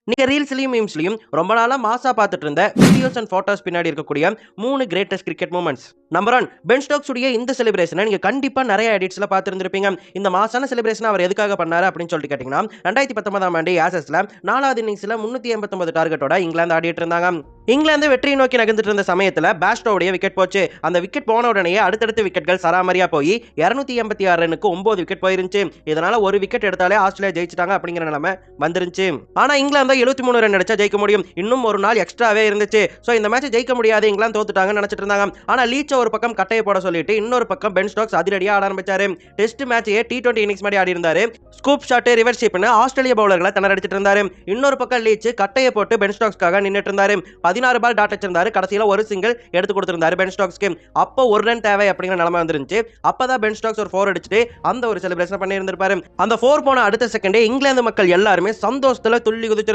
நீங்க ரீல்ஸ்லயும் மீம்ஸ்லயும் ரொம்ப நாளா மாசா பார்த்துட்டு இருந்த வீடியோஸ் அண்ட் போட்டோஸ் பின்னாடி இருக்கக்கூடிய 3 greatest cricket moments. Number 1, Ben Stokes உடைய இந்த செலிப்ரேஷனை நீங்க கண்டிப்பா நிறைய எடிட்ஸ்ல பார்த்திருந்திருப்பீங்க. இந்த மாசான செலிப்ரேஷன் அவர் எதுக்காக பண்ணாரு அப்படின்னு சொல்லிட்டு கேட்டீங்கன்னா, 2019ஆம் ஆண்டு ஆஷஸ்ல 4வது இன்னிங்ஸ்ல 389 டார்கெட்டோட இங்கிலாந்து ஆடிட்டு இருந்தாங்க. இங்கிலாந்து வெற்றியை நோக்கி நகர்ந்துட்டு இருந்த சமயத்துல பேஸ்டோவுடைய விக்கெட் போச்சு. அந்த விக்கெட் போன உடனே அடுத்தடுத்த விக்கெட்கள் சராமரியா போய் 286 ரன்னுக்கு 9 விக்கெட் போயிருந்துச்சு. இதனால ஒரு விக்கெட் எடுத்தாலே ஆஸ்திரேலியா ஜெயிச்சிட்டாங்க அப்படிங்கிற நிலைமை வந்துருச்சு. ஆனா இங்கிலாந்து 73 ரன் அடிச்சா ஜெயிக்க முடியும், இன்னும் ஒரு நாள் எக்ஸ்ட்ராவே இருந்துச்சு. சோ இந்த மேட்ச் ஜெயிக்க முடியாது, இங்கிலாந்து தோத்துட்டாங்கன்னு நினைச்சிட்டு இருந்தாங்க. ஆனா லீச்ச ஒரு பக்கம் கட்டையை போட சொல்லிட்டு இன்னொரு பக்கம் பென் ஸ்டோக்ஸ் அதிரடியா ஆட ஆரம்பிச்சாரு. டெஸ்ட் மேட்சையே T20 இன்னிங்ஸ் மாதிரி ஆடி இருந்தாரு. ஸ்கூப் ஷாட், ரிவர்ஸ் ஷிப்னு ஆஸ்திரேலிய பவுலர்களை திணறடிச்சிட்டு இருந்தாரு. இன்னொரு பக்கம் லீச் கட்டையை போட்டு பென் ஸ்டோக்ஸ்க்காக நின்னுட்டு இருந்தாரு. 16 பால் டாட் வச்சிருந்தாரு. கடைசியில ஒரு சிங்கிள் எடுத்து கொடுத்திருந்தாரு பென் ஸ்டோக்ஸ்க்கு. அப்போ ஒரு ரன் தேவை அப்படிங்கிற நிலைமை வந்துருந்துச்சு. அப்பதான் பென் ஸ்டோக்ஸ் ஒரு 4 அடிச்சிட்டு அந்த ஒரு செலிப்ரேஷன் பண்ணி இருந்திருப்பாரு. அந்த 4 போன அடுத்த செகண்டே இங்கிலாந்து மக்கள் எல்லாருமே சந்தோஷத்துல துள்ளி குதிச்சு